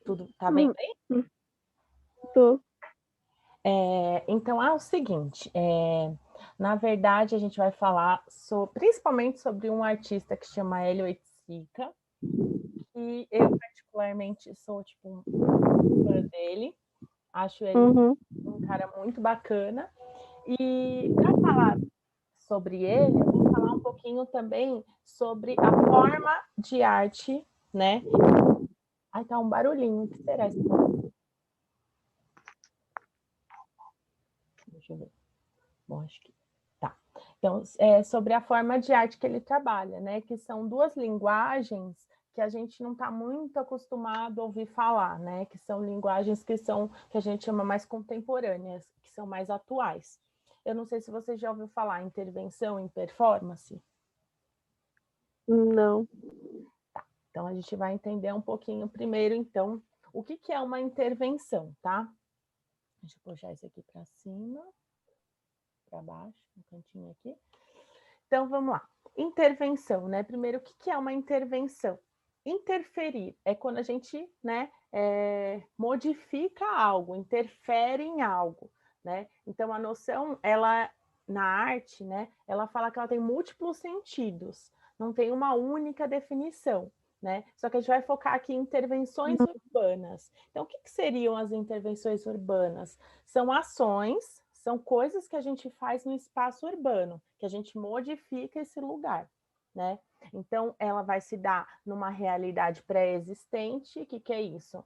Tudo tá bem aí? Tô. Então é o seguinte, na verdade a gente vai falar principalmente sobre um artista que chama Hélio Oiticica, que eu particularmente sou tipo fã dele, acho ele Uhum. um cara muito bacana. E para falar sobre ele, eu vou falar um pouquinho também sobre a forma de arte, né? Ai, tá um barulhinho, o que será esse barulho? Deixa eu ver. Bom, acho que tá. Então, sobre a forma de arte que ele trabalha, né? Que são duas linguagens que a gente não está muito acostumado a ouvir falar, né? Que são linguagens que a gente chama mais contemporâneas, que são mais atuais. Eu não sei se você já ouviu falar em intervenção em performance. Não. Então, a gente vai entender um pouquinho primeiro, então, o que é uma intervenção, tá? Deixa eu puxar isso aqui para cima, para baixo, no cantinho aqui. Então, vamos lá. Intervenção, né? Primeiro, o que é uma intervenção? Interferir é quando a gente, né, modifica algo, interfere em algo, né? Então, a noção, ela, na arte, né, ela fala que ela tem múltiplos sentidos, não tem uma única definição, né? Só que a gente vai focar aqui em intervenções urbanas. Então, o que seriam as intervenções urbanas? São ações, são coisas que a gente faz no espaço urbano, que a gente modifica esse lugar, né? Então, ela vai se dar numa realidade pré-existente. O que é isso?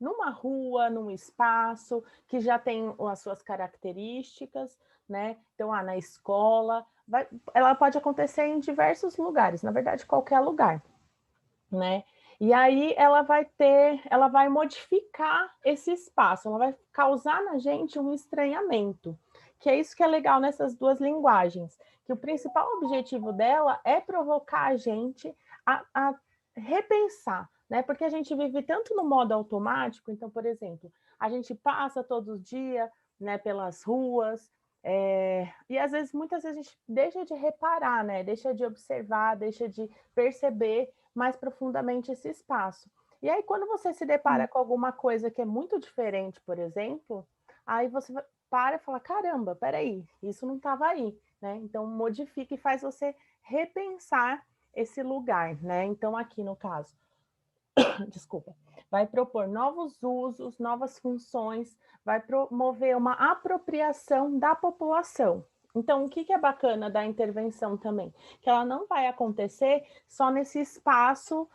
Numa rua, num espaço que já tem as suas características, né? Então, na escola, ela pode acontecer em diversos lugares, na verdade, qualquer lugar, né? E aí ela vai modificar esse espaço, ela vai causar na gente um estranhamento, que é isso que é legal nessas duas linguagens, que o principal objetivo dela é provocar a gente a repensar, né? Porque a gente vive tanto no modo automático, então, por exemplo, a gente passa todo dia, né, pelas ruas, e às vezes, muitas vezes a gente deixa de reparar, né? Deixa de observar, deixa de perceber mais profundamente esse espaço. E aí, quando você se depara com alguma coisa que é muito diferente, por exemplo, aí você para e fala: caramba, peraí, isso não estava aí, né? Então, modifica e faz você repensar esse lugar, né? Então, aqui no caso, desculpa, vai propor novos usos, novas funções, vai promover uma apropriação da população. Então, o que é bacana da intervenção também? Que ela não vai acontecer só nesse espaço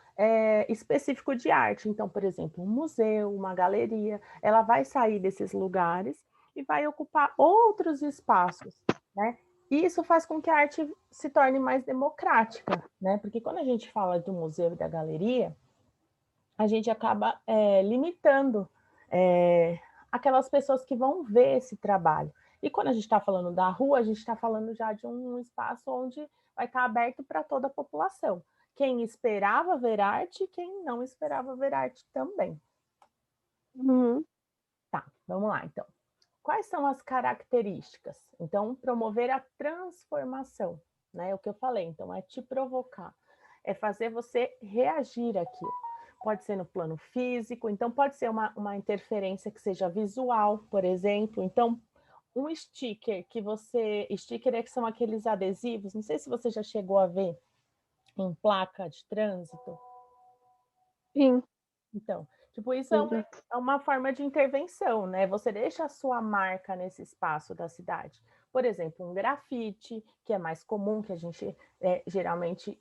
específico de arte. Então, por exemplo, um museu, uma galeria, ela vai sair desses lugares e vai ocupar outros espaços, né? E isso faz com que a arte se torne mais democrática, né? Porque quando a gente fala do museu e da galeria, a gente acaba limitando aquelas pessoas que vão ver esse trabalho. E quando a gente está falando da rua, a gente está falando já de um espaço onde vai estar aberto para toda a população. Quem esperava ver arte, quem não esperava ver arte também. Uhum. Tá, vamos lá então. Quais são as características? Então, promover a transformação, né? O que eu falei, então, é te provocar, é fazer você reagir àquilo. Pode ser no plano físico, então pode ser uma interferência que seja visual, por exemplo. Então, um sticker que você. Sticker é que são aqueles adesivos, não sei se você já chegou a ver em placa de trânsito. Sim. Então, tipo, isso Já. é uma forma de intervenção, né? Você deixa a sua marca nesse espaço da cidade. Por exemplo, um grafite, que é mais comum, que a gente geralmente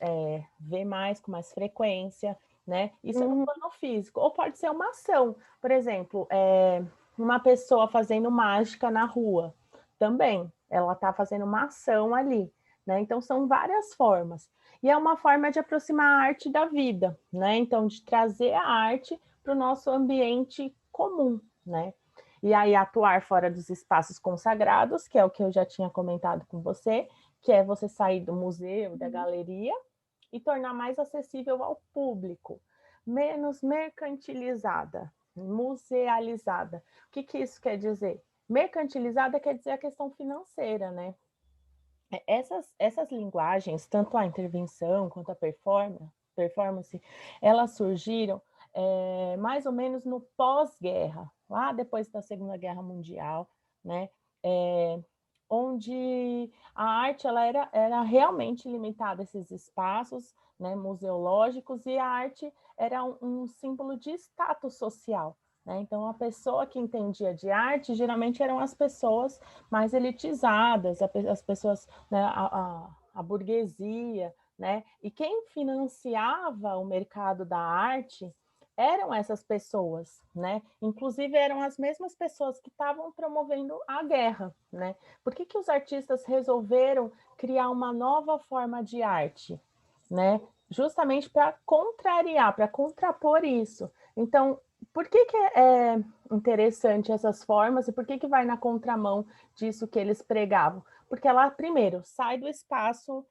vê mais, com mais frequência, né? Isso é no Uhum. plano físico. Ou pode ser uma ação, por exemplo, uma pessoa fazendo mágica na rua, também. Ela está fazendo uma ação ali, né? Então, são várias formas. E é uma forma de aproximar a arte da vida, né? Então, de trazer a arte para o nosso ambiente comum, né? E aí atuar fora dos espaços consagrados, que é o que eu já tinha comentado com você, que é você sair do museu, da galeria e tornar mais acessível ao público, menos mercantilizada, musealizada. O que isso quer dizer? Mercantilizada quer dizer a questão financeira, né? Essas linguagens, tanto a intervenção quanto a performance, elas surgiram mais ou menos no pós-guerra, lá depois da Segunda Guerra Mundial, né? Onde a arte ela era realmente limitada a esses espaços, né, museológicos, e a arte era um símbolo de status social. Né? Então, a pessoa que entendia de arte geralmente eram as pessoas mais elitizadas, as pessoas, né, a burguesia, né? E quem financiava o mercado da arte eram essas pessoas, né? Inclusive eram as mesmas pessoas que estavam promovendo a guerra, né? Por que que os artistas resolveram criar uma nova forma de arte, né? Justamente para contrariar, para contrapor isso. Então, por que que é interessante essas formas e por que que vai na contramão disso que eles pregavam? Porque ela, primeiro, sai do espaço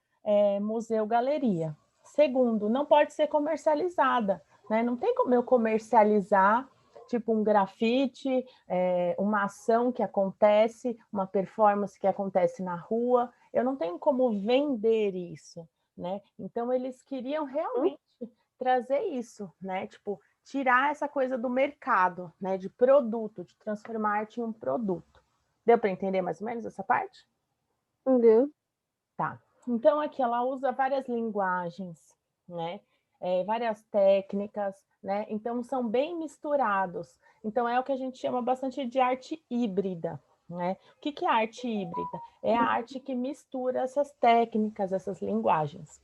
museu-galeria. Segundo, não pode ser comercializada, né? Não tem como eu comercializar tipo um grafite, uma ação que acontece, uma performance que acontece na rua. Eu não tenho como vender isso, né? Então eles queriam realmente trazer isso, né? Tipo, tirar essa coisa do mercado, né? De produto, de transformar a arte em um produto. Deu para entender mais ou menos essa parte? Entendeu? Tá. Então, aqui ela usa várias linguagens, né? Várias técnicas, né? Então, são bem misturados. Então, é o que a gente chama bastante de arte híbrida, né? O que é arte híbrida? É a arte que mistura essas técnicas, essas linguagens.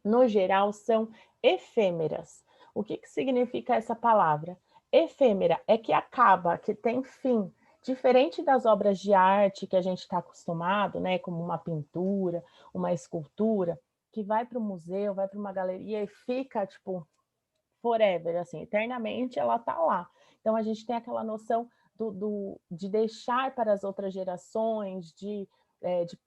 No geral, são efêmeras. O que significa essa palavra? Efêmera é que acaba, que tem fim. Diferente das obras de arte que a gente está acostumado, né, como uma pintura, uma escultura, que vai para o museu, vai para uma galeria e fica, tipo, forever, assim, eternamente ela está lá. Então, a gente tem aquela noção de deixar para as outras gerações, de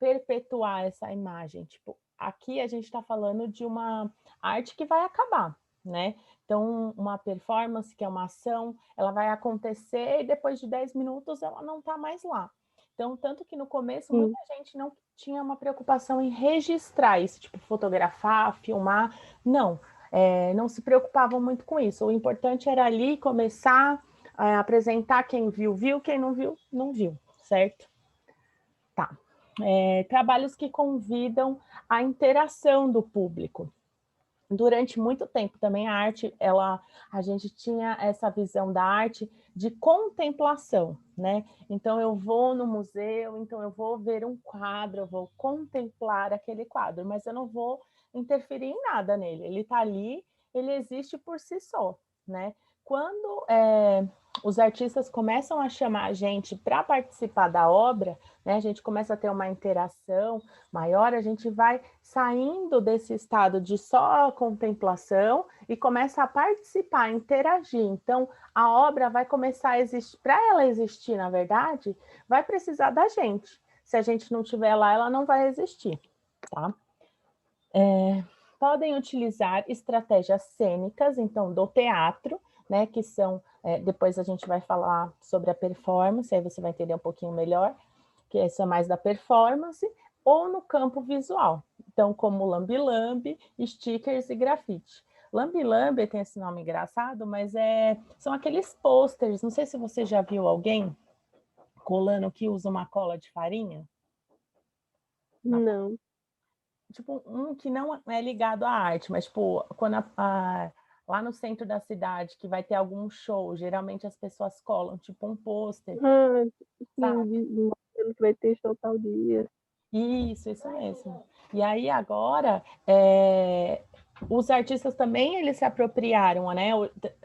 perpetuar essa imagem. Tipo, aqui a gente está falando de uma arte que vai acabar, né? Então, uma performance, que é uma ação, ela vai acontecer e depois de 10 minutos ela não está mais lá. Então, tanto que no começo Sim. muita gente não tinha uma preocupação em registrar isso, tipo, fotografar, filmar, não. Não se preocupavam muito com isso. O importante era ali começar a apresentar quem viu, viu, quem não viu, não viu, certo? Tá. Trabalhos que convidam a interação do público. Durante muito tempo também a arte, a gente tinha essa visão da arte de contemplação, né? Então eu vou no museu, então eu vou ver um quadro, eu vou contemplar aquele quadro, mas eu não vou interferir em nada nele. Ele está ali, ele existe por si só, né? Quando os artistas começam a chamar a gente para participar da obra, né? A gente começa a ter uma interação maior, a gente vai saindo desse estado de só contemplação e começa a participar, a interagir. Então, a obra vai começar a existir. Para ela existir, na verdade, vai precisar da gente. Se a gente não estiver lá, ela não vai existir, tá? Podem utilizar estratégias cênicas, então, do teatro, né, que são, depois a gente vai falar sobre a performance, aí você vai entender um pouquinho melhor, que isso é mais da performance, ou no campo visual, então, como lambe-lambe, stickers e grafite. Lambe-lambe tem esse nome engraçado, mas são aqueles posters, não sei se você já viu alguém colando que usa uma cola de farinha, Não. tipo, um que não é ligado à arte, mas, tipo, quando lá no centro da cidade, que vai ter algum show, geralmente as pessoas colam, tipo, um pôster, Ah, sim, sabe? mostrando que vai ter show tal dia. Isso mesmo. E aí, agora, os artistas também, eles se apropriaram, né?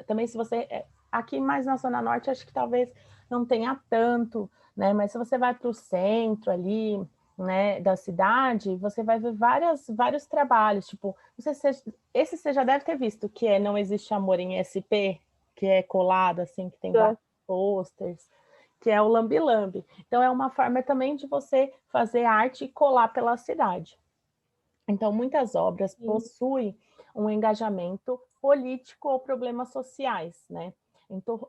Também, se você... Aqui mais na Zona Norte, acho que talvez não tenha tanto, né? Mas se você vai para o centro ali, né, da cidade, você vai ver vários trabalhos, tipo, não sei se esse você já deve ter visto, que é Não Existe Amor em SP, que é colado, assim, que tem Já. vários posters, que é o Lambi Lambi. Então, é uma forma também de você fazer arte e colar pela cidade. Então, muitas obras Sim. possuem um engajamento político ou problemas sociais, né?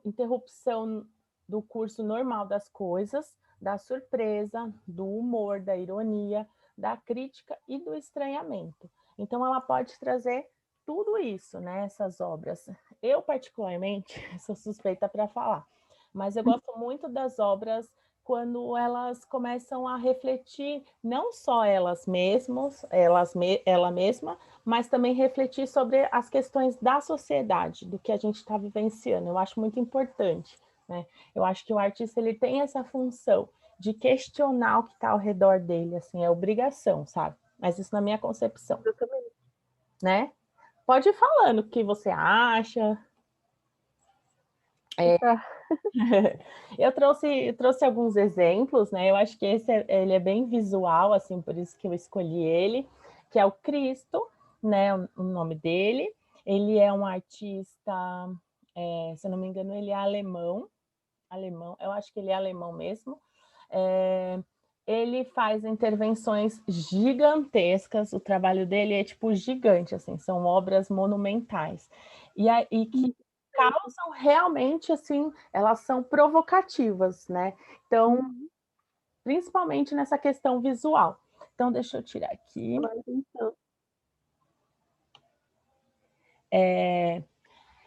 Interrupção do curso normal das coisas, da surpresa, do humor, da ironia, da crítica e do estranhamento. Então, ela pode trazer tudo isso, né, essas obras. Eu, particularmente, sou suspeita para falar, mas eu gosto muito das obras quando elas começam a refletir não só ela mesma, mas também refletir sobre as questões da sociedade, do que a gente está vivenciando. Eu acho muito importante, né? Eu acho que o artista ele tem essa função de questionar o que está ao redor dele, assim, é obrigação, sabe? Mas isso na minha concepção, Exatamente. né? Pode ir falando o que você acha. Tá. Eu trouxe alguns exemplos, né? Eu acho que ele é bem visual, assim, por isso que eu escolhi ele, que é o Cristo, né? O nome dele. Ele é um artista, se eu não me engano, ele é alemão, eu acho que ele é alemão mesmo. Ele faz intervenções gigantescas, o trabalho dele é tipo gigante, assim, são obras monumentais. E que causam realmente, assim, elas são provocativas, né? Então, principalmente nessa questão visual. Então, deixa eu tirar aqui. Então,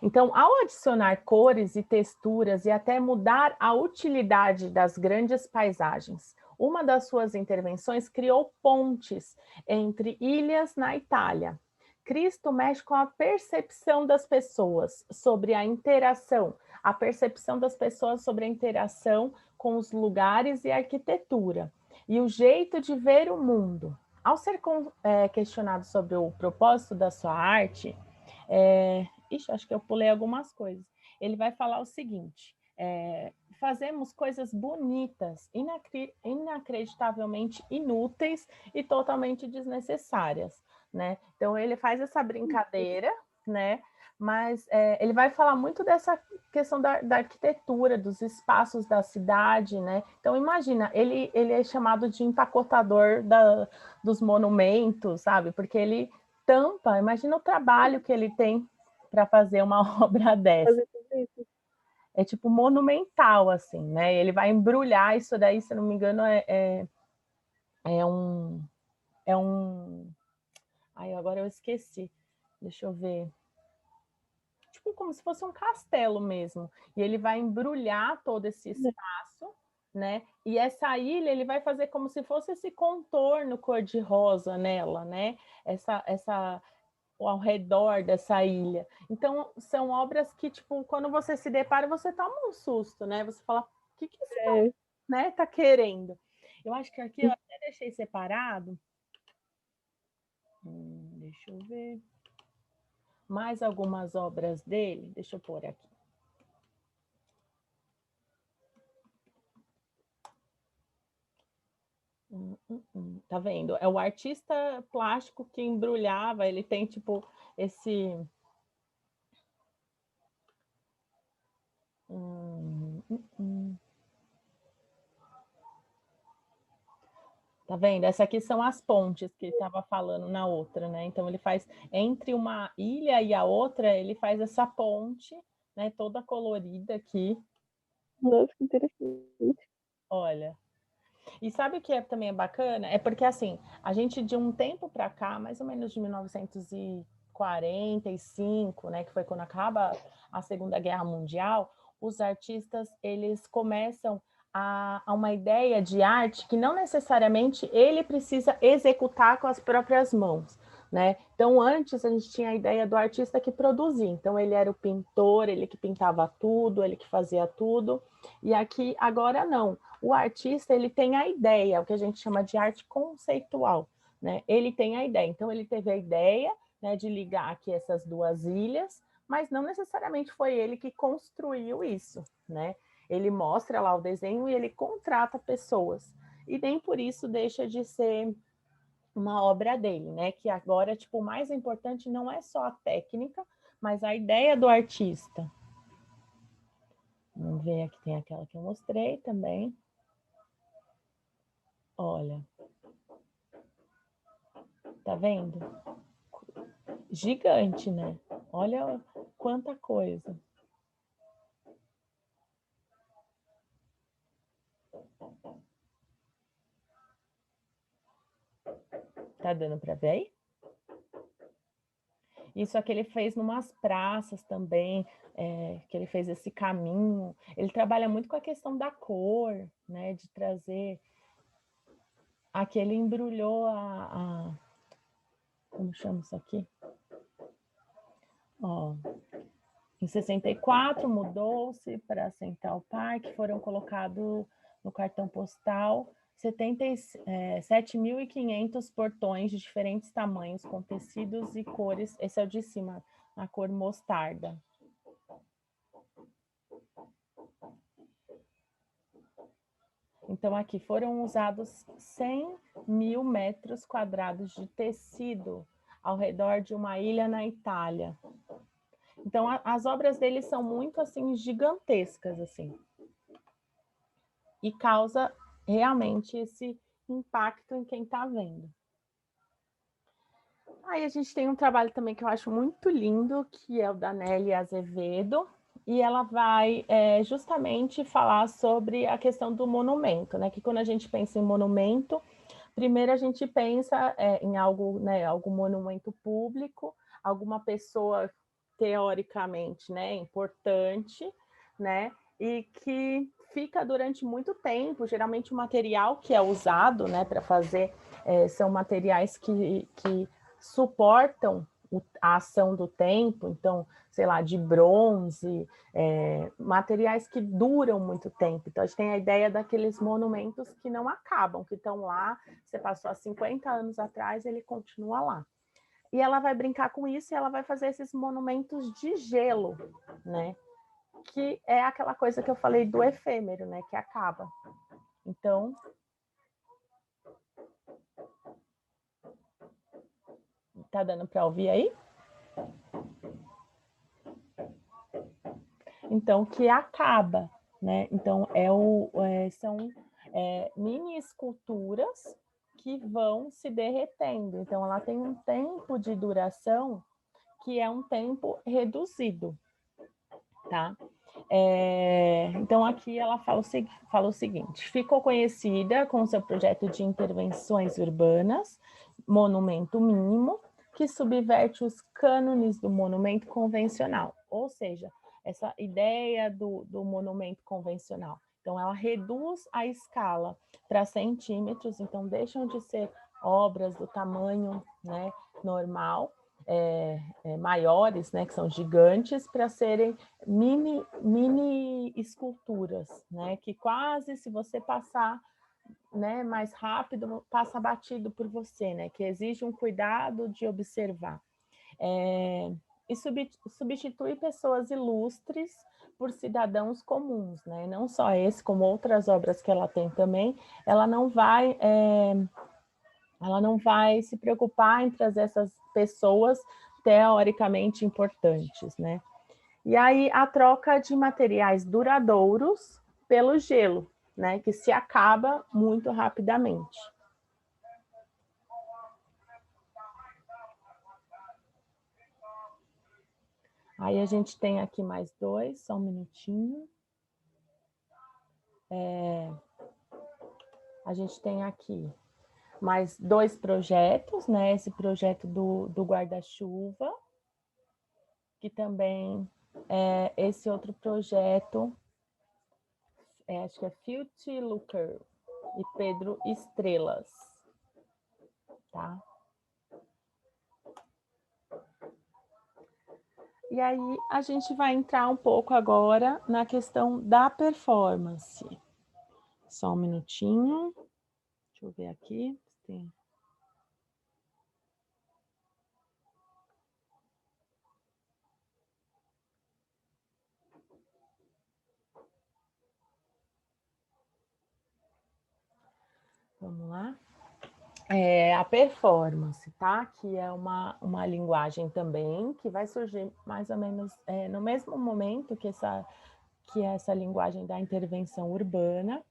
Então, ao adicionar cores e texturas e até mudar a utilidade das grandes paisagens, uma das suas intervenções criou pontes entre ilhas na Itália. Cristo mexe com a percepção das pessoas sobre a interação, a percepção das pessoas sobre a interação com os lugares e a arquitetura, e o jeito de ver o mundo. Ao ser questionado sobre o propósito da sua arte, ixi, acho que eu pulei algumas coisas. Ele vai falar o seguinte: fazemos coisas bonitas, inacreditavelmente inúteis e totalmente desnecessárias, né? Então ele faz essa brincadeira, né? Mas ele vai falar muito dessa questão da arquitetura, dos espaços da cidade, né? Então imagina, ele é chamado de empacotador dos monumentos, sabe? Porque ele tampa, imagina o trabalho que ele tem para fazer uma obra dessa. fazer tudo isso. É tipo monumental, assim, né? Ele vai embrulhar isso daí, se não me engano, é um. É um. Ai, agora eu esqueci. Deixa eu ver. Tipo, como se fosse um castelo mesmo. E ele vai embrulhar todo esse espaço, né? E essa ilha ele vai fazer como se fosse esse contorno cor-de-rosa nela, né? Essa ao redor dessa ilha. Então, são obras que, tipo, quando você se depara, você toma um susto, né? Você fala, o que esse cara, né, tá querendo? Eu acho que aqui eu até deixei separado. Deixa eu ver. Mais algumas obras dele. Deixa eu pôr aqui. Tá vendo? É o artista plástico que embrulhava, ele tem, tipo, esse... Tá vendo? Essa aqui são as pontes que ele estava falando na outra, né? Então ele faz entre uma ilha e a outra, ele faz essa ponte, né? Toda colorida aqui. Nossa, que interessante. Olha. E sabe o que também é bacana? É porque assim, a gente de um tempo para cá, mais ou menos de 1945, né, que foi quando acaba a Segunda Guerra Mundial, os artistas eles começam a uma ideia de arte que não necessariamente ele precisa executar com as próprias mãos, né? Então antes a gente tinha a ideia do artista que produzia, então ele era o pintor, ele que pintava tudo, ele que fazia tudo, e aqui agora não. O artista ele tem a ideia, o que a gente chama de arte conceitual, né? Ele tem a ideia, então ele teve a ideia, né, de ligar aqui essas duas ilhas, mas não necessariamente foi ele que construiu isso, né? Ele mostra lá o desenho e ele contrata pessoas. E nem por isso deixa de ser uma obra dele, né? Que agora, tipo, o mais importante não é só a técnica, mas a ideia do artista. Vamos ver, aqui tem aquela que eu mostrei também. Olha, tá vendo? Gigante, né? Olha quanta coisa. Tá dando para ver aí? Isso é que ele fez numas praças também, que ele fez esse caminho. Ele trabalha muito com a questão da cor, né, de trazer... Aqui ele embrulhou como chama isso aqui? Ó, em 64 mudou-se para Central Park, foram colocados no cartão postal 7.500 portões de diferentes tamanhos, com tecidos e cores. Esse é o de cima, a cor mostarda. Então, aqui foram usados 100 mil metros quadrados de tecido ao redor de uma ilha na Itália. Então, as obras dele são muito, assim, gigantescas, assim. E causa realmente esse impacto em quem está vendo. Aí a gente tem um trabalho também que eu acho muito lindo, que é o da Nelly Azevedo, e ela vai justamente falar sobre a questão do monumento, né? Que quando a gente pensa em monumento, primeiro a gente pensa em algo, né, algum monumento público, alguma pessoa teoricamente, né, importante, né, e que fica durante muito tempo. Geralmente o material que é usado, né, para fazer são materiais que suportam a ação do tempo, então, sei lá, de bronze, materiais que duram muito tempo. Então, a gente tem a ideia daqueles monumentos que não acabam, que estão lá, você passou há 50 anos atrás, ele continua lá. E ela vai brincar com isso e ela vai fazer esses monumentos de gelo, né? Que é aquela coisa que eu falei do efêmero, né? Que acaba. Então, tá dando para ouvir aí? Então, que acaba, né? Então, são mini esculturas que vão se derretendo. Então, ela tem um tempo de duração que é um tempo reduzido, tá? Então, aqui ela fala o seguinte: ficou conhecida com seu projeto de intervenções urbanas, Monumento Mínimo, que subverte os cânones do monumento convencional, ou seja, essa ideia do monumento convencional. Então, ela reduz a escala para centímetros, então deixam de ser obras do tamanho, né, normal, maiores, né, que são gigantes, para serem mini esculturas, né, que quase, se você passar, né, mais rápido, passa batido por você, né, que exige um cuidado de observar. E substitui pessoas ilustres por cidadãos comuns, né? Não só esse, como outras obras que ela tem também, ela não vai se preocupar em trazer essas pessoas teoricamente importantes, né? E aí a troca de materiais duradouros pelo gelo, né? Que se acaba muito rapidamente. Aí a gente tem aqui mais dois, só um minutinho. A gente tem aqui mais dois projetos, né? Esse projeto do guarda-chuva, que também é esse outro projeto, acho que é Filthy Looker e Pedro Estrelas, tá? E aí a gente vai entrar um pouco agora na questão da performance. Só um minutinho. Deixa eu ver aqui. Sim. Vamos lá. A performance, tá? Que é uma linguagem também que vai surgir mais ou menos no mesmo momento que essa linguagem da intervenção urbana.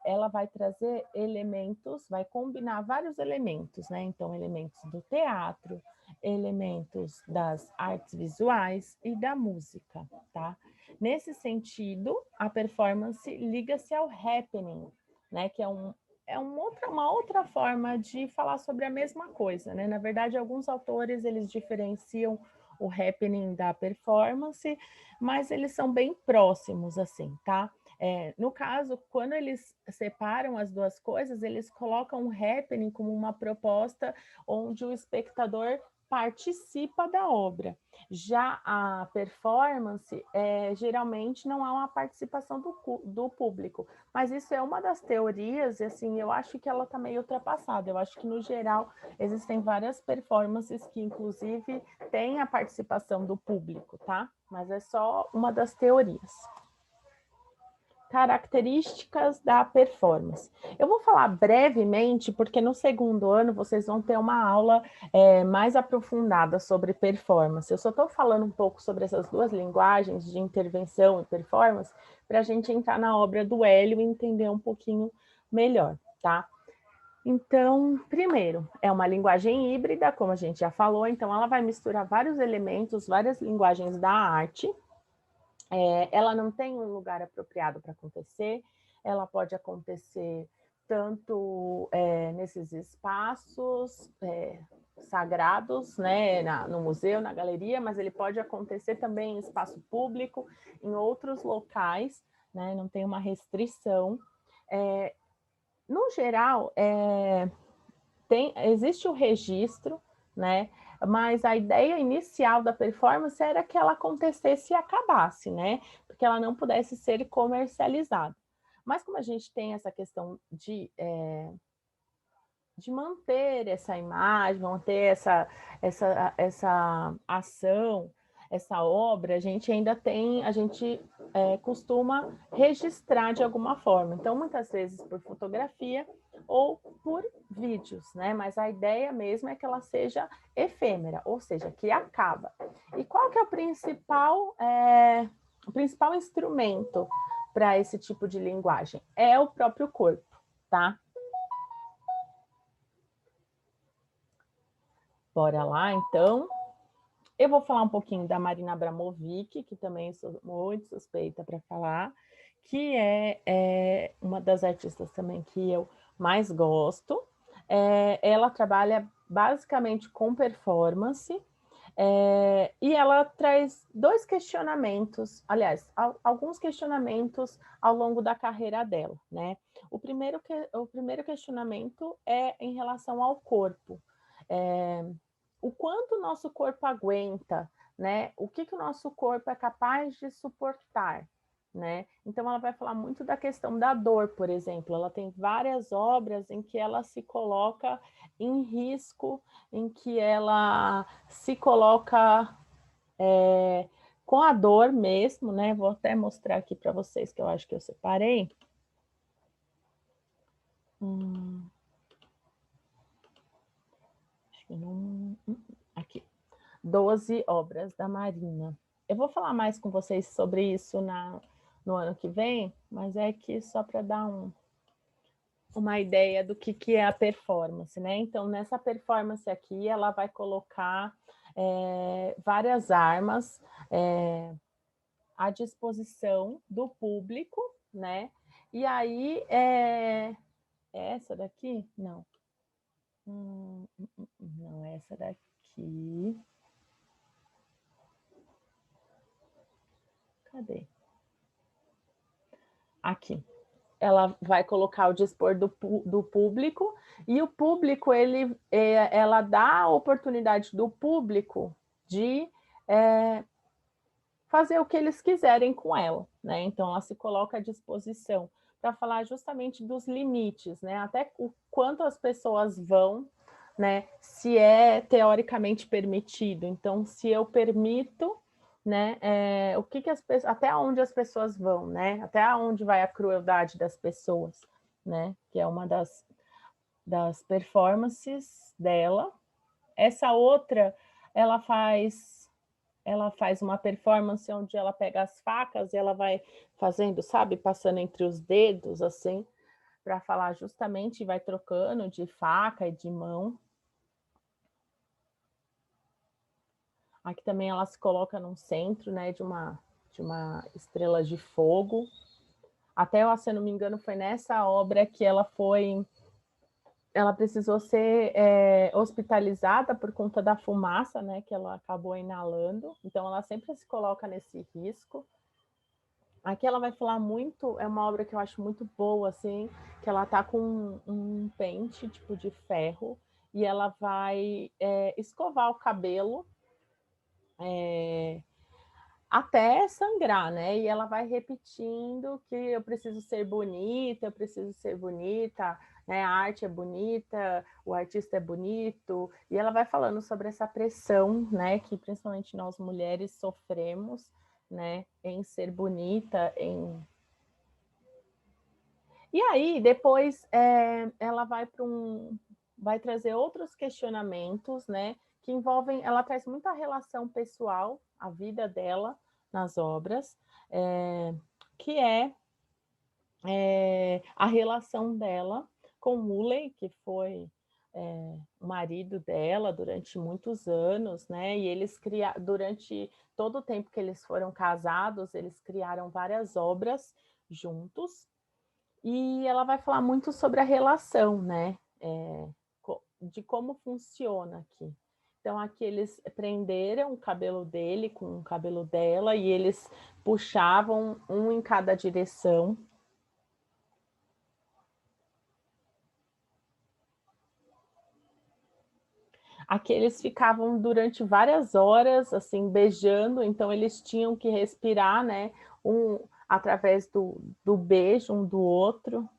Ela vai trazer elementos, vai combinar vários elementos, né? Então, elementos do teatro, elementos das artes visuais e da música, tá? Nesse sentido, a performance liga-se ao happening, né? Que é uma outra forma de falar sobre a mesma coisa, né? Na verdade, alguns autores, eles diferenciam o happening da performance, mas eles são bem próximos, assim, tá? No caso, quando eles separam as duas coisas, eles colocam o happening como uma proposta onde o espectador participa da obra. Já a performance, geralmente não há uma participação do público, mas isso é uma das teorias, e assim, eu acho que ela está meio ultrapassada. Eu acho que, no geral, existem várias performances que, inclusive, têm a participação do público, tá? Mas é só uma das teorias. Características da performance. Eu vou falar brevemente, porque no segundo ano vocês vão ter uma aula mais aprofundada sobre performance. Eu só estou falando um pouco sobre essas duas linguagens de intervenção e performance, para a gente entrar na obra do Hélio e entender um pouquinho melhor, tá? Então, primeiro, é uma linguagem híbrida, como a gente já falou, então ela vai misturar vários elementos, várias linguagens da arte. Ela não tem um lugar apropriado para acontecer, ela pode acontecer tanto nesses espaços sagrados, né, no museu, na galeria, mas ele pode acontecer também em espaço público, em outros locais, né, não tem uma restrição. No geral, existe o registro, né? Mas a ideia inicial da performance era que ela acontecesse e acabasse, né? Porque ela não pudesse ser comercializada. Mas como a gente tem essa questão de manter essa imagem, manter essa ação, essa obra, a gente costuma registrar de alguma forma. Então, muitas vezes por fotografia ou por vídeos, né? Mas a ideia mesmo é que ela seja efêmera, ou seja, que acaba. E qual que é o principal instrumento para esse tipo de linguagem? É o próprio corpo, tá? Bora lá, então. Eu vou falar um pouquinho da Marina Abramovic, que também sou muito suspeita para falar, que é uma das artistas também que eu mais gosto. Ela trabalha basicamente com performance, e ela traz dois questionamentos, aliás, alguns questionamentos ao longo da carreira dela, né? O primeiro questionamento é em relação ao corpo. O quanto o nosso corpo aguenta, né? O que o nosso corpo é capaz de suportar, né? Então, ela vai falar muito da questão da dor, por exemplo. Ela tem várias obras em que ela se coloca em risco, em que ela se coloca com a dor mesmo, né? Vou até mostrar aqui para vocês, que eu acho que eu separei. Acho que não... Aqui. 12 obras da Marina. Eu vou falar mais com vocês sobre isso no ano que vem, mas é aqui só para dar uma ideia do que é a performance, né? Então, nessa performance aqui, ela vai colocar várias armas à disposição do público, né? E aí, essa daqui? Não. Não, essa daqui. Cadê? Aqui. Ela vai colocar ao dispor do público, e o público, ela dá a oportunidade do público de fazer o que eles quiserem com ela, né? Então, ela se coloca à disposição para falar justamente dos limites, né? Até o quanto as pessoas vão, né? Se é teoricamente permitido. Então, se eu permito, né? Até onde as pessoas vão, né? Até onde vai a crueldade das pessoas, né? Que é uma das performances dela. Essa outra, ela faz uma performance onde ela pega as facas e ela vai fazendo, sabe, passando entre os dedos, assim, para falar justamente, vai trocando de faca e de mão. Aqui também ela se coloca no centro, né, de uma estrela de fogo. Até, se eu não me engano, foi nessa obra que ela foi ela precisou ser hospitalizada por conta da fumaça, né, que ela acabou inalando. Então, ela sempre se coloca nesse risco. Aqui ela vai falar muito, é uma obra que eu acho muito boa, assim, que ela tá com um pente, tipo, de ferro, e ela vai escovar o cabelo até sangrar, né? E ela vai repetindo que eu preciso ser bonita, né? A arte é bonita, o artista é bonito, e ela vai falando sobre essa pressão, né? Que principalmente nós mulheres sofremos, né? Em ser bonita, em... E aí, depois, ela vai trazer outros questionamentos, né? Que envolvem, ela traz muita relação pessoal, a vida dela nas obras, que a relação dela com Woolley, que foi o marido dela durante muitos anos, né? E eles durante todo o tempo que eles foram casados, eles criaram várias obras juntos. E ela vai falar muito sobre a relação, né? De como funciona aqui. Então, aqui eles prenderam o cabelo dele com o cabelo dela e eles puxavam um em cada direção. Aqui eles ficavam durante várias horas, assim, beijando, então eles tinham que respirar, né? Através do beijo um do outro.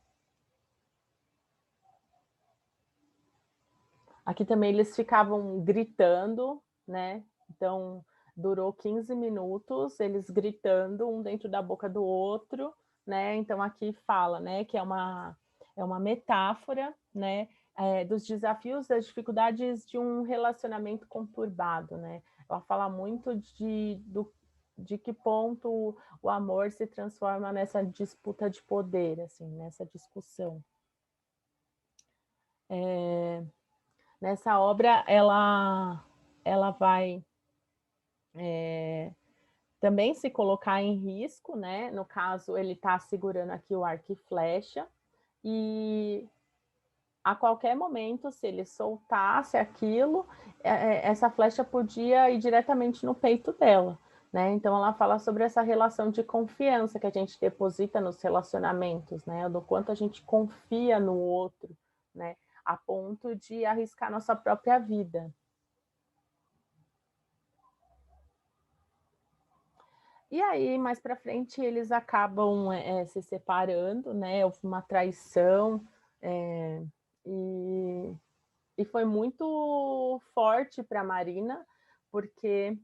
Aqui também eles ficavam gritando, né? Então, durou 15 minutos, eles gritando um dentro da boca do outro, né? Então, aqui fala, né, que é uma metáfora, né, dos desafios, das dificuldades de um relacionamento conturbado, né? Ela fala muito de que ponto o amor se transforma nessa disputa de poder, assim, nessa discussão. Nessa obra, ela vai também se colocar em risco, né? No caso, ele está segurando aqui o arco e flecha, e a qualquer momento, se ele soltasse aquilo, essa flecha podia ir diretamente no peito dela, né? Então, ela fala sobre essa relação de confiança que a gente deposita nos relacionamentos, né? Do quanto a gente confia no outro, né? A ponto de arriscar nossa própria vida. E aí, mais para frente, eles acabam se separando, né? Houve uma traição, e foi muito forte para a Marina, porque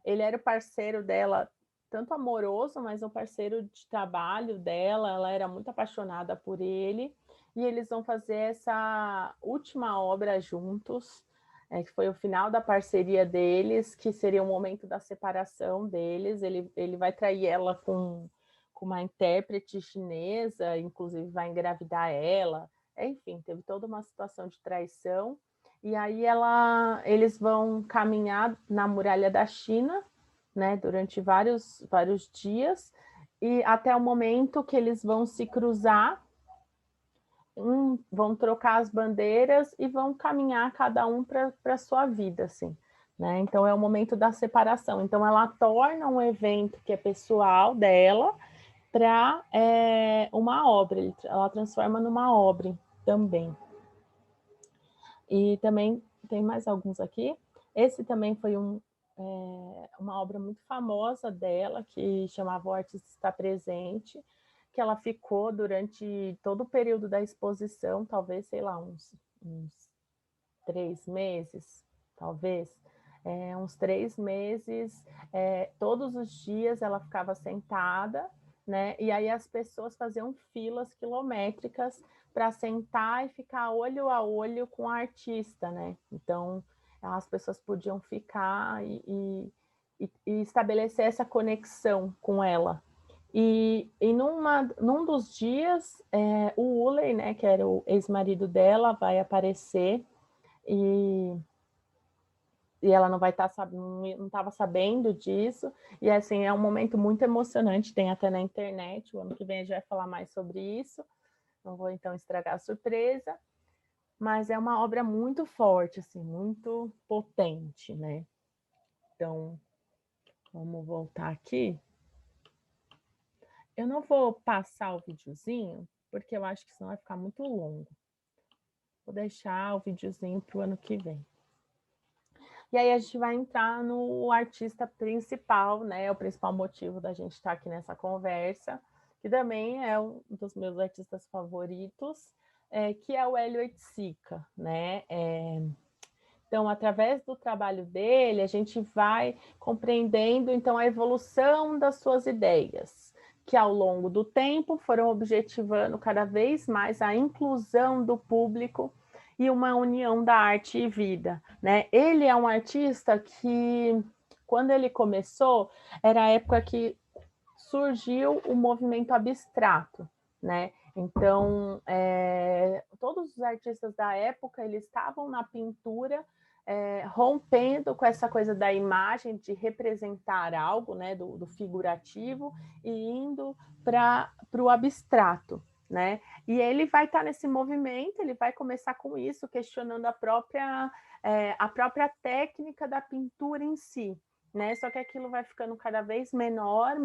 ele era o parceiro dela, tanto amoroso, mas o parceiro de trabalho dela, ela era muito apaixonada por ele, e eles vão fazer essa última obra juntos, que foi o final da parceria deles, que seria o momento da separação deles. Ele vai trair ela com uma intérprete chinesa, inclusive vai engravidar ela. Enfim, teve toda uma situação de traição. E aí eles vão caminhar na muralha da China, né, durante vários dias, e até o momento que eles vão se cruzar, vão trocar as bandeiras e vão caminhar cada um para a sua vida, assim, né? Então é o momento da separação. Então ela torna um evento que é pessoal dela para uma obra, ela transforma numa obra também. E também tem mais alguns aqui. Esse também foi uma obra muito famosa dela, que chamava O Artista Está Presente, que ela ficou durante todo o período da exposição, talvez, sei lá, uns 3 meses, talvez. Uns 3 meses, todos os dias ela ficava sentada, né? E aí as pessoas faziam filas quilométricas para sentar e ficar olho a olho com o artista, né? Então, as pessoas podiam ficar e estabelecer essa conexão com ela. E num dos dias, o Woolley, né, que era o ex-marido dela, vai aparecer e ela não vai estar não estava sabendo disso, e assim, é um momento muito emocionante, tem até na internet, o ano que vem a gente vai falar mais sobre isso, Não vou, então, estragar a surpresa, mas é uma obra muito forte, assim, muito potente, né? Então, vamos voltar aqui. Eu não vou passar o videozinho, porque eu acho que senão vai ficar muito longo. Vou deixar o videozinho para o ano que vem. E aí a gente vai entrar no artista principal, né? O principal motivo da gente estar aqui nessa conversa, que também é um dos meus artistas favoritos, que é o Hélio Oiticica, né? Então, através do trabalho dele, a gente vai compreendendo, então, a evolução das suas ideias, que ao longo do tempo foram objetivando cada vez mais a inclusão do público e uma união da arte e vida, né? Ele é um artista que, quando ele começou, era a época que surgiu o movimento abstrato, né? Então, todos os artistas da época, eles estavam na pintura, rompendo com essa coisa da imagem, de representar algo, né, do figurativo, e indo para o abstrato, né? E ele vai estar nesse movimento, ele vai começar com isso, questionando a própria técnica da pintura em si, né? Só que aquilo vai ficando cada vez menor,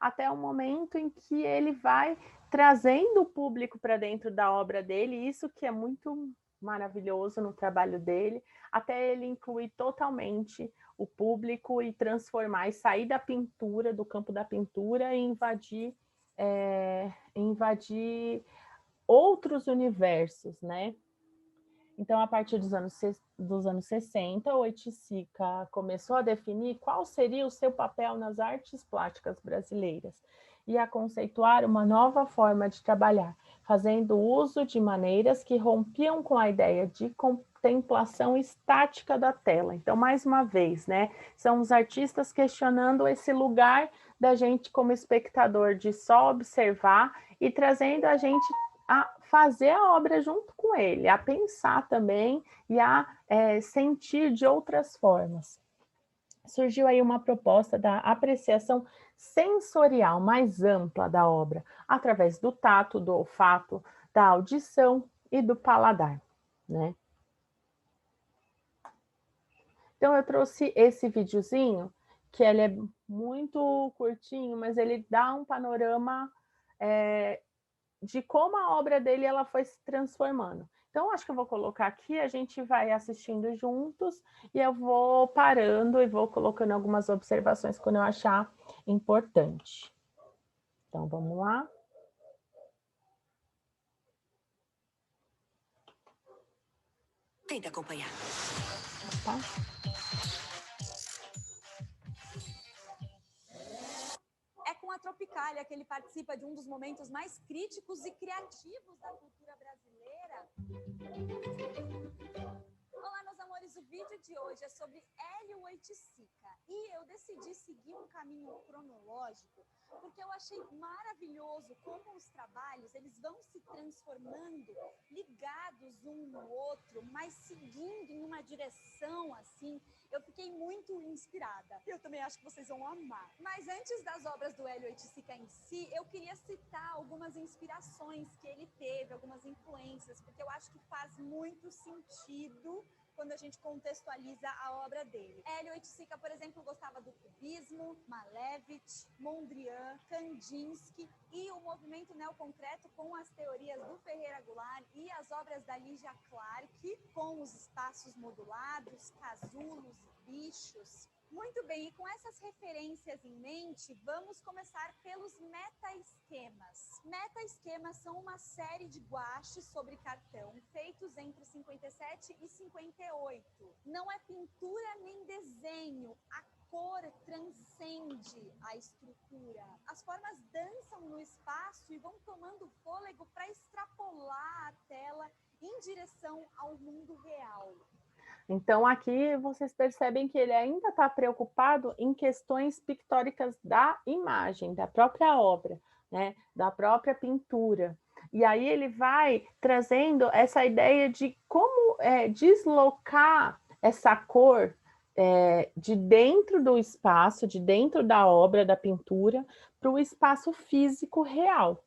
até o momento em que ele vai trazendo o público para dentro da obra dele, isso que é muito maravilhoso no trabalho dele, até ele incluir totalmente o público e transformar, e sair da pintura, do campo da pintura, e invadir outros universos, né? Então, a partir dos anos 60, o Oiticica começou a definir qual seria o seu papel nas artes plásticas brasileiras e a conceituar uma nova forma de trabalhar, fazendo uso de maneiras que rompiam com a ideia de contemplação estática da tela. Então, mais uma vez, né, são os artistas questionando esse lugar da gente como espectador, de só observar, e trazendo a gente a fazer a obra junto com ele, a pensar também e a sentir de outras formas. Surgiu aí uma proposta da apreciação sensorial mais ampla da obra, através do tato, do olfato, da audição e do paladar, né? Então, eu trouxe esse videozinho, que ele é muito curtinho, mas ele dá um panorama de como a obra dele ela foi se transformando. Então, acho que eu vou colocar aqui, a gente vai assistindo juntos, e eu vou parando e vou colocando algumas observações quando eu achar importante. Então, vamos lá. Tente acompanhar. Tá? É com a Tropicália que ele participa de um dos momentos mais críticos e criativos da cultura brasileira. Olá, meus amores, o vídeo de hoje é sobre Hélio Oiticica e eu decidi seguir um caminho cronológico porque eu achei maravilhoso como os trabalhos eles vão se transformando, ligados um no outro, mas seguindo em uma direção assim. Eu fiquei muito inspirada. Eu também acho que vocês vão amar. Mas antes das obras do Hélio Oiticica em si, eu queria citar algumas inspirações que ele teve, algumas influências, porque eu acho que faz muito sentido quando a gente contextualiza a obra dele. Hélio Oiticica, por exemplo, gostava do cubismo, Malevich, Mondrian, Kandinsky e o movimento neoconcreto com as teorias do Ferreira Goulart e as obras da Lygia Clark, com os espaços modulados, casulos, bichos. Muito bem, e com essas referências em mente, vamos começar pelos metaesquemas. Metaesquemas são uma série de guaches sobre cartão feitos entre 57 e 58. Não é pintura nem desenho, a cor transcende a estrutura. As formas dançam no espaço e vão tomando fôlego para extrapolar a tela em direção ao mundo real. Então, aqui vocês percebem que ele ainda está preocupado em questões pictóricas da imagem, da própria obra, né? Da própria pintura. E aí ele vai trazendo essa ideia de como deslocar essa cor de dentro do espaço, de dentro da obra, da pintura, para o espaço físico real.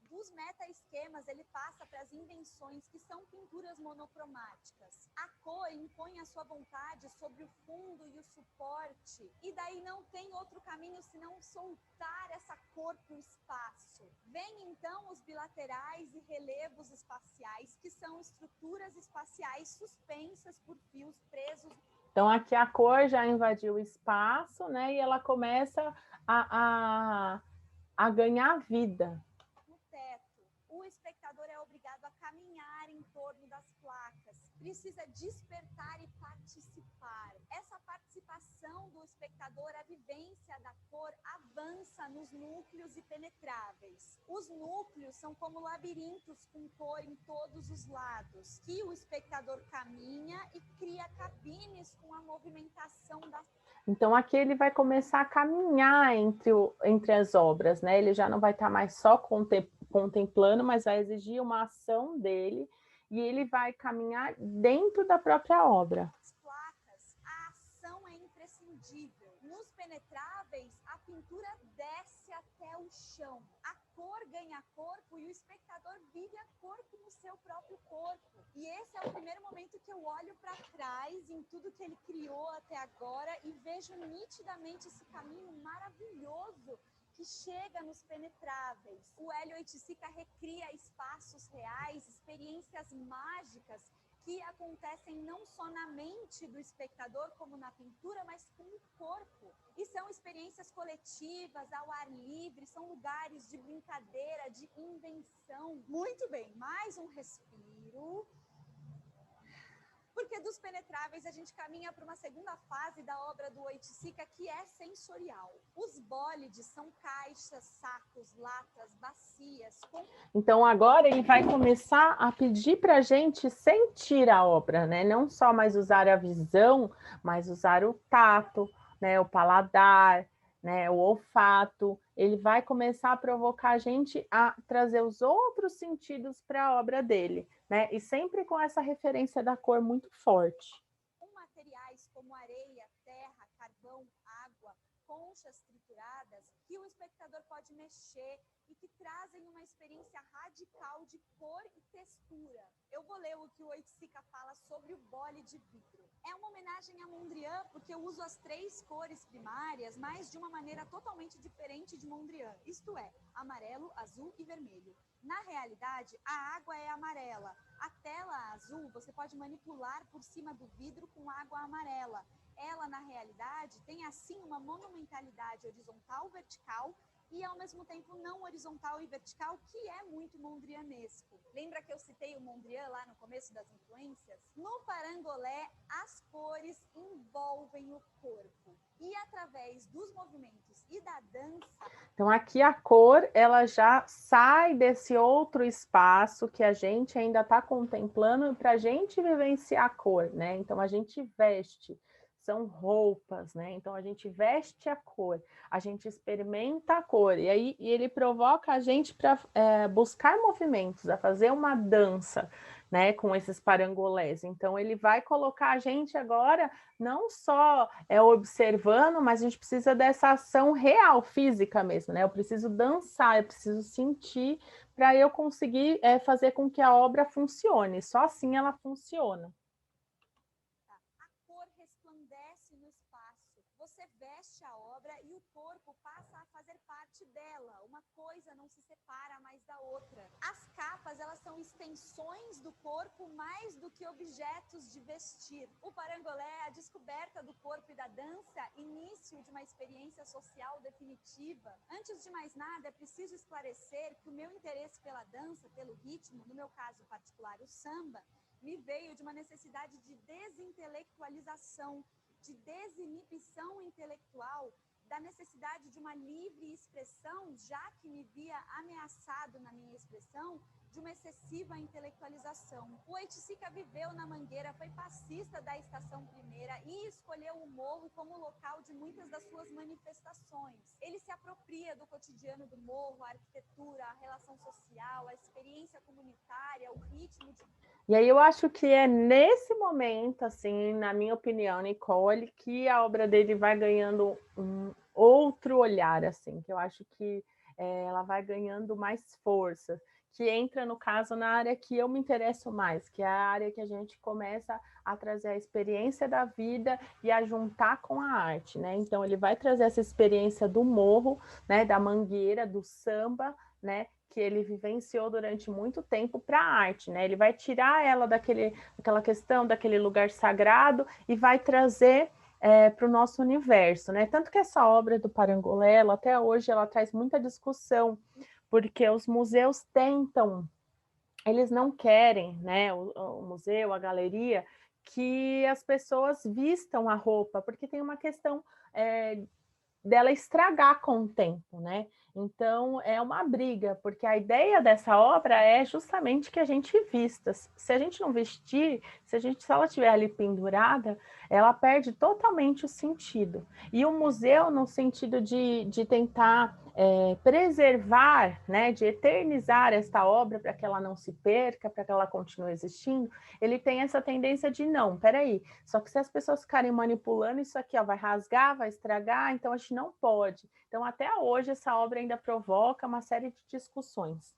Dos metaesquemas temas, ele passa para as invenções, que são pinturas monocromáticas. A cor impõe a sua vontade sobre o fundo e o suporte, e daí não tem outro caminho senão soltar essa cor para o espaço. Vem então os bilaterais e relevos espaciais, que são estruturas espaciais suspensas por fios presos. Então, aqui a cor já invadiu o espaço, né? E ela começa a ganhar vida. No teto, o espectador é obrigado a caminhar em torno das placas, precisa despertar e participar. Essa participação do espectador, a vivência da cor, avança nos núcleos impenetráveis. Os núcleos são como labirintos com cor em todos os lados, que o espectador caminha e cria cabines com a movimentação das. Então, aqui ele vai começar a caminhar entre as obras, né? Ele já não vai estar mais só contemplando, mas vai exigir uma ação dele, e ele vai caminhar dentro da própria obra. As placas, a ação é imprescindível. Nos penetráveis, a pintura desce até o chão. A cor ganha corpo e o espectador vive a cor como seu próprio corpo. E esse é o primeiro momento que eu olho para trás em tudo que ele criou até agora e vejo nitidamente esse caminho maravilhoso que chega nos penetráveis. O Hélio Oiticica recria espaços reais, experiências mágicas que acontecem não só na mente do espectador, como na pintura, mas com o corpo. E são experiências coletivas, ao ar livre, são lugares de brincadeira, de invenção. Muito bem, mais um respiro. Porque dos penetráveis a gente caminha para uma segunda fase da obra do Oiticica, que é sensorial. Os bólides são caixas, sacos, latas, bacias. Então agora ele vai começar a pedir para a gente sentir a obra, né? Não só mais usar a visão, mas usar o tato, né? O paladar, né? O olfato. Ele vai começar a provocar a gente a trazer os outros sentidos para a obra dele, né? E sempre com essa referência da cor muito forte. Com materiais como areia, terra, carvão, água, conchas trituradas, que o espectador pode mexer e que trazem uma experiência radical de cor e textura. Eu vou ler o que o Oiticica fala sobre o bole de vidro. É uma homenagem a Mondrian, porque eu uso as 3 cores primárias, mas de uma maneira totalmente diferente de Mondrian, isto é, amarelo, azul e vermelho. Na realidade, a água é amarela. A tela azul você pode manipular por cima do vidro com água amarela. Ela, na realidade, tem assim uma monumentalidade horizontal, vertical e, ao mesmo tempo, não horizontal e vertical, que é muito mondrianesco. Lembra que eu citei o Mondrian lá no começo das influências? No parangolé, as cores envolvem o corpo. E, através dos movimentos e da dança... Então, aqui a cor, ela já sai desse outro espaço que a gente ainda está contemplando para a gente vivenciar a cor, né? Então, a gente veste... São roupas, né? Então a gente veste a cor, a gente experimenta a cor, e aí ele provoca a gente para buscar movimentos, a fazer uma dança, né? Com esses parangolés. Então ele vai colocar a gente agora não só observando, mas a gente precisa dessa ação real, física mesmo, né? Eu preciso dançar, eu preciso sentir para eu conseguir fazer com que a obra funcione. Só assim ela funciona. No espaço. Você veste a obra e o corpo passa a fazer parte dela. Uma coisa não se separa mais da outra. As capas, elas são extensões do corpo mais do que objetos de vestir. O parangolé é a descoberta do corpo e da dança, início de uma experiência social definitiva. Antes de mais nada, é preciso esclarecer que o meu interesse pela dança, pelo ritmo, no meu caso particular, o samba, me veio de uma necessidade de desintelectualização, de desinibição intelectual, da necessidade de uma livre expressão, já que me via ameaçado na minha expressão de uma excessiva intelectualização. O Oiticica viveu na Mangueira, foi passista da Estação Primeira e escolheu o morro como local de muitas das suas manifestações. Ele se apropria do cotidiano do morro, a arquitetura, a relação social, a experiência comunitária, o ritmo de... E aí eu acho que é nesse momento, assim, na minha opinião, Nicole, que a obra dele vai ganhando um outro olhar, assim, que eu acho que ela vai ganhando mais força, que entra, no caso, na área que eu me interesso mais, que é a área que a gente começa a trazer a experiência da vida e a juntar com a arte, né? Então, ele vai trazer essa experiência do morro, né, da mangueira, do samba, né, que ele vivenciou durante muito tempo para a arte, né? Ele vai tirar ela daquela questão, daquele lugar sagrado e vai trazer para o nosso universo, né? Tanto que essa obra do Parangolé, ela, até hoje, ela traz muita discussão, porque os museus tentam, eles não querem, né, o museu, a galeria, que as pessoas vistam a roupa, porque tem uma questão dela estragar com o tempo, né? Então é uma briga, porque a ideia dessa obra é justamente que a gente vista. Se a gente não vestir, se ela estiver ali pendurada, ela perde totalmente o sentido. E o museu, no sentido de tentar preservar, né, de eternizar esta obra para que ela não se perca, para que ela continue existindo, ele tem essa tendência de não, peraí, só que se as pessoas ficarem manipulando isso aqui, ó, vai rasgar, vai estragar, então a gente não pode. Então, até hoje, essa obra ainda provoca uma série de discussões.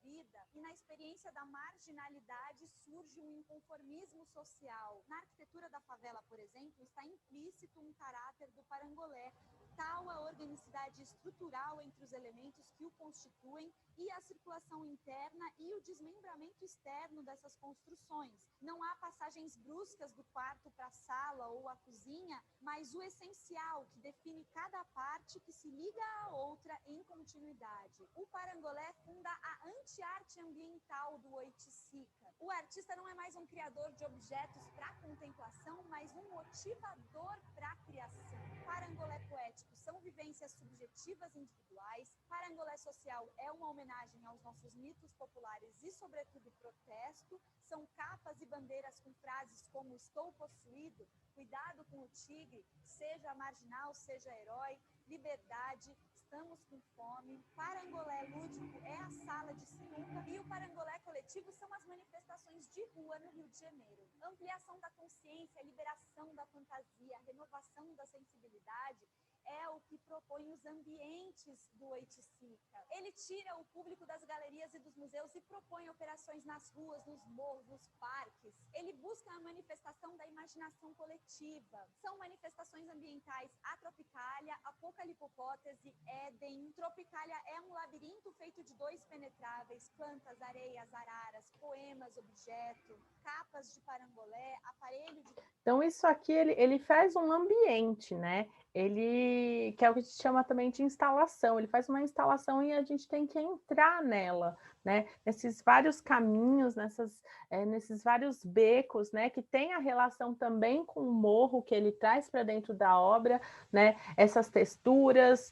E na experiência da marginalidade surge um inconformismo social. Na arquitetura da favela, por exemplo, está implícito um caráter do parangolé, tal a organicidade estrutural entre os elementos que o constituem e a circulação interna e o desmembramento externo dessas construções. Não há passagens bruscas do quarto para a sala ou a cozinha, mas o essencial que define cada parte que se liga à outra em continuidade. O parangolé funda a anti-arte ambiental do Oiticica. O artista não é mais um criador de objetos para contemplação, mas um motivador para a criação. Parangolé poético são vivências subjetivas individuais. Parangolé social é uma homenagem aos nossos mitos populares e, sobretudo, protesto. São capas e bandeiras com frases como estou possuído, cuidado com o tigre, seja marginal, seja herói, liberdade, estamos com fome. Parangolé lúdico é a sala de sinuca e o parangolé coletivo são as manifestações de rua no Rio de Janeiro. Ampliação da consciência, liberação da fantasia, renovação da sensibilidade é o que propõe os ambientes do Oiticica. Ele tira o público das galerias e dos museus e propõe operações nas ruas, nos morros, nos parques. Ele busca a manifestação da imaginação coletiva. São manifestações ambientais a Tropicália, a Apocalipopótese, Éden. Tropicália é um labirinto feito de dois penetráveis, plantas, areias, araras, poemas, objeto, capas de parangolé, aparelho de... Então, isso aqui, ele faz um ambiente, né? Ele, que é o que a gente chama também de instalação, ele faz uma instalação e a gente tem que entrar nela, né? Nesses vários caminhos, nesses vários becos, né? Que tem a relação também com o morro que ele traz para dentro da obra, né? Essas texturas,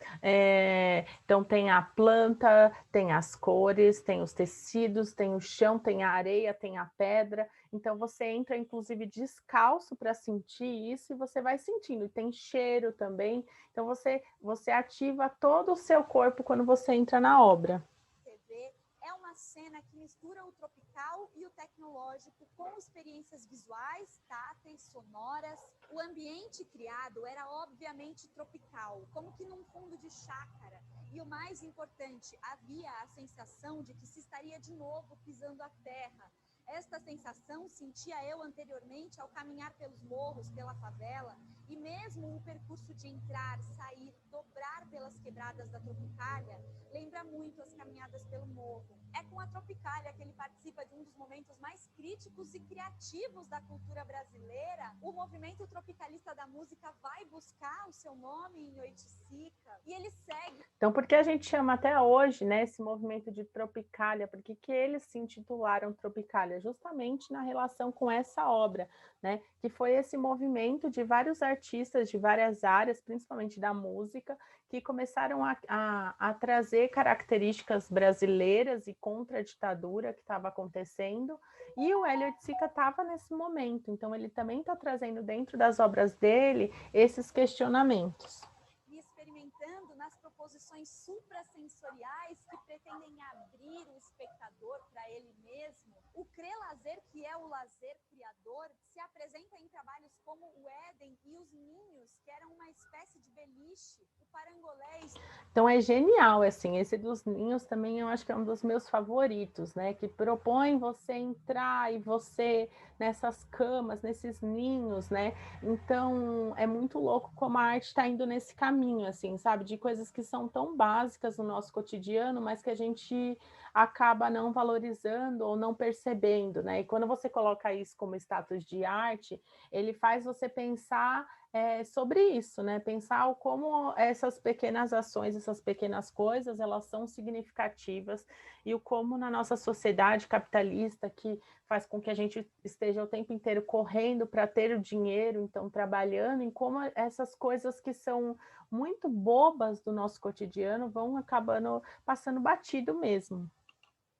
então tem a planta, tem as cores, tem os tecidos, tem o chão, tem a areia, tem a pedra. Então, você entra, inclusive, descalço para sentir isso e você vai sentindo. E tem cheiro também. Então, você ativa todo o seu corpo quando você entra na obra. É uma cena que mistura o tropical e o tecnológico com experiências visuais, táteis, sonoras. O ambiente criado era obviamente tropical, como que num fundo de chácara. E o mais importante, havia a sensação de que se estaria de novo pisando a terra. Esta sensação sentia eu anteriormente ao caminhar pelos morros, pela favela, e mesmo o percurso de entrar, sair, dobrar pelas quebradas da Tropicália lembra muito as caminhadas pelo morro. É com a Tropicália que ele participa de um dos momentos mais críticos e criativos da cultura brasileira. O movimento tropicalista da música vai buscar o seu nome em Oiticica e ele segue. Então, por que a gente chama até hoje, né, esse movimento de Tropicália? Por que eles se intitularam Tropicália? Justamente na relação com essa obra, né, que foi esse movimento de vários artistas de várias áreas, principalmente da música, que começaram a trazer características brasileiras e contra a ditadura que estava acontecendo, e o Hélio Oiticica estava nesse momento, então ele também está trazendo dentro das obras dele esses questionamentos. E experimentando nas proposições suprassensoriais que pretendem abrir o espectador para ele mesmo, o CRE Lazer, que é o lazer criador, se apresenta em trabalhos como o Éden e os ninhos, que eram uma espécie de beliche, o parangolés. Então é genial, assim, esse dos ninhos também eu acho que é um dos meus favoritos, né? Que propõe você entrar e você nessas camas, nesses ninhos, né? Então é muito louco como a arte está indo nesse caminho, assim, sabe? De coisas que são tão básicas no nosso cotidiano, mas que a gente acaba não valorizando ou não percebendo, né? E quando você coloca isso como status de arte, ele faz você pensar sobre isso, né? Pensar como essas pequenas ações, essas pequenas coisas, elas são significativas e o como na nossa sociedade capitalista, que faz com que a gente esteja o tempo inteiro correndo para ter o dinheiro, então trabalhando, em como essas coisas que são muito bobas do nosso cotidiano vão acabando passando batido mesmo.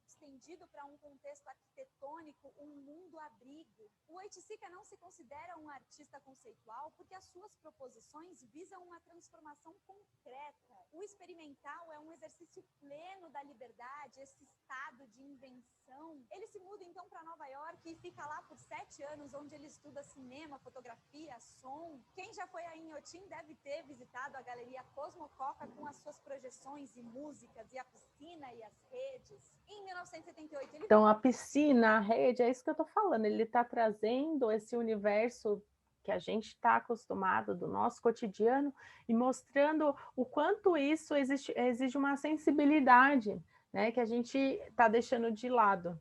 Estendido para um contexto arquitetônico, um mundo-abrigo. O Oiticica não se considera um artista conceitual porque as suas proposições visam uma transformação concreta. O experimental é um exercício pleno da liberdade, esse estado de invenção. Ele se muda então para Nova York e fica lá por 7 anos, onde ele estuda cinema, fotografia, som. Quem já foi a Inhotim deve ter visitado a Galeria Cosmococa com as suas projeções e músicas, e a piscina e as redes. Em 1978, ele... Então, a piscina, a rede, é isso que eu estou falando, ele está trazendo esse universo que a gente está acostumado do nosso cotidiano e mostrando o quanto isso exige uma sensibilidade, né, que a gente está deixando de lado.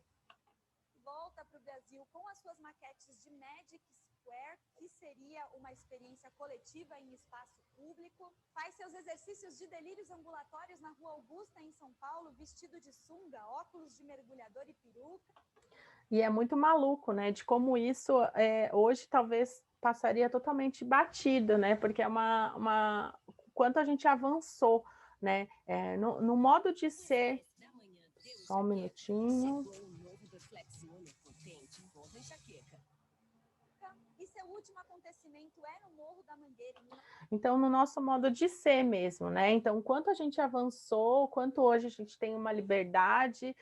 Volta para o Brasil com as suas maquetes de Magic Square, que seria uma experiência coletiva em espaço público, faz seus exercícios de delírios ambulatórios na Rua Augusta, em São Paulo, vestido de sunga, óculos de mergulhador e peruca. E é muito maluco, né, de como isso hoje talvez passaria totalmente batido, né, porque é quanto a gente avançou, né, no modo de ser. Só um minutinho. E seu último acontecimento é no Morro da Mangueira. Então, no nosso modo de ser mesmo, né? Então, quanto a gente avançou, quanto hoje a gente tem uma liberdade,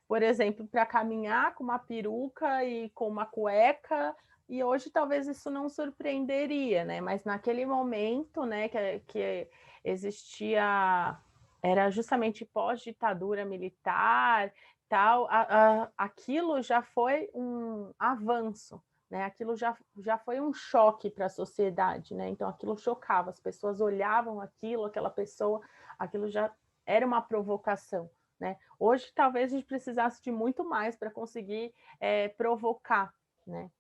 por exemplo, para caminhar com uma peruca e com uma cueca, e hoje talvez isso não surpreenderia, né? Mas naquele momento, né, que existia, era justamente pós-ditadura militar, tal, aquilo já foi um avanço, né? Aquilo já foi um choque para a sociedade, né? Então aquilo chocava, as pessoas olhavam aquilo, aquela pessoa, aquilo já era uma provocação, né? Hoje talvez a gente precisasse de muito mais para conseguir provocar, né?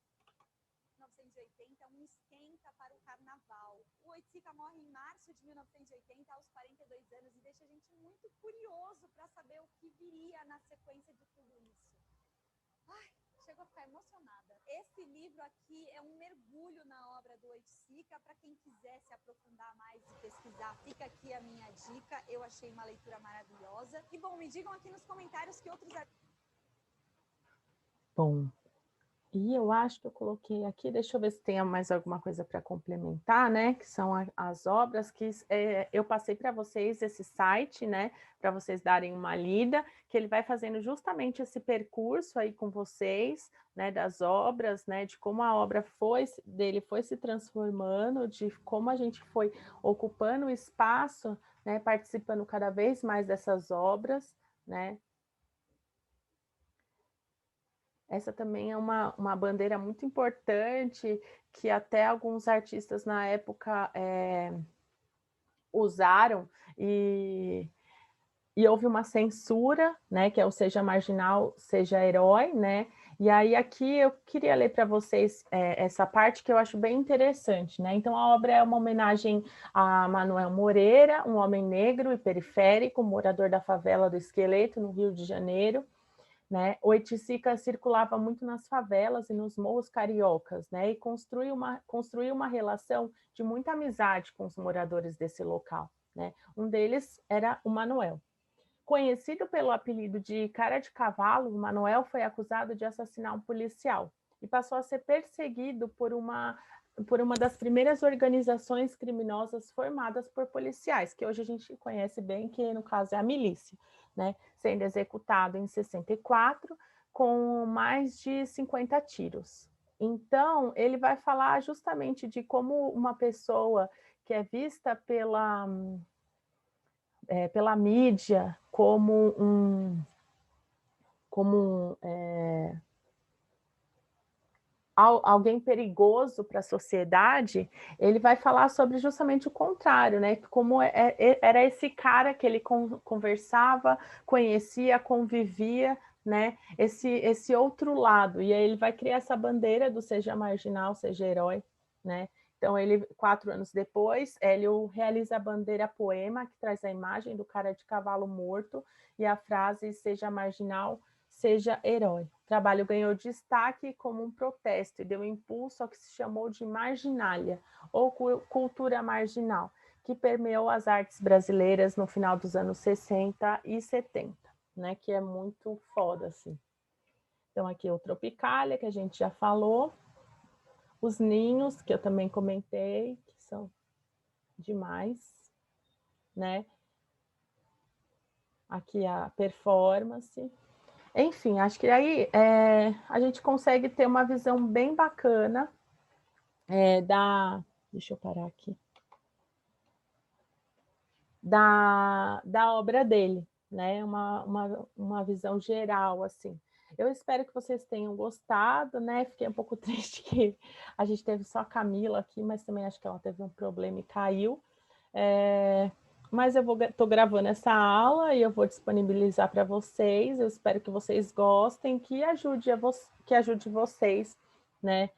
1980, um esquenta para o carnaval. O Oiticica morre em março de 1980, aos 42 anos, e deixa a gente muito curioso para saber o que viria na sequência de tudo isso. Ai, chegou a ficar emocionada. Esse livro aqui é um mergulho na obra do Oiticica. Para quem quiser se aprofundar mais e pesquisar, fica aqui a minha dica. Eu achei uma leitura maravilhosa. E bom, me digam aqui nos comentários que outros... Bom, e eu acho que eu coloquei aqui, deixa eu ver se tem mais alguma coisa para complementar, né? Que são as obras que eu passei para vocês esse site, né? Para vocês darem uma lida, que ele vai fazendo justamente esse percurso aí com vocês, né? Das obras, né? De como a obra foi se transformando, de como a gente foi ocupando o espaço, né? Participando cada vez mais dessas obras, né? Essa também é uma bandeira muito importante que até alguns artistas na época usaram e houve uma censura, né, que é o seja marginal, seja herói, né? E aí aqui eu queria ler para vocês essa parte que eu acho bem interessante, né? Então a obra é uma homenagem a Manuel Moreira, um homem negro e periférico, morador da favela do Esqueleto, no Rio de Janeiro. Né? O Oiticica circulava muito nas favelas e nos morros cariocas, né? E construiu uma relação de muita amizade com os moradores desse local, né? Um deles era o Manuel. Conhecido pelo apelido de Cara de Cavalo, o Manuel foi acusado de assassinar um policial e passou a ser perseguido por uma das primeiras organizações criminosas formadas por policiais, que hoje a gente conhece bem, que no caso é a milícia, né? Sendo executado em 64 com mais de 50 tiros. Então, ele vai falar justamente de como uma pessoa que é vista pela mídia como alguém perigoso para a sociedade, ele vai falar sobre justamente o contrário, né? Como era esse cara que ele conversava, conhecia, convivia, né? Esse outro lado. E aí ele vai criar essa bandeira do seja marginal, seja herói, né? Então, 4 anos depois, Hélio realiza a bandeira poema, que traz a imagem do cara de cavalo morto e a frase seja marginal, seja herói. O trabalho ganhou destaque como um protesto e deu impulso ao que se chamou de marginalia, ou cultura marginal, que permeou as artes brasileiras no final dos anos 60 e 70, né? Que é muito foda, assim. Então, aqui o Tropicália, que a gente já falou. Os ninhos, que eu também comentei, que são demais, né? Aqui a performance. Enfim, acho que aí a gente consegue ter uma visão bem bacana deixa eu parar aqui. Da obra dele, né? Uma visão geral, assim. Eu espero que vocês tenham gostado, né? Fiquei um pouco triste que a gente teve só a Camila aqui, mas também acho que ela teve um problema e caiu. Mas eu estou gravando essa aula e eu vou disponibilizar para vocês. Eu espero que vocês gostem, que ajude vocês, né?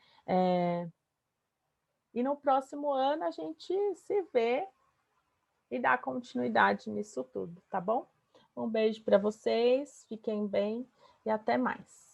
E no próximo ano a gente se vê e dá continuidade nisso tudo, tá bom? Um beijo para vocês, fiquem bem e até mais.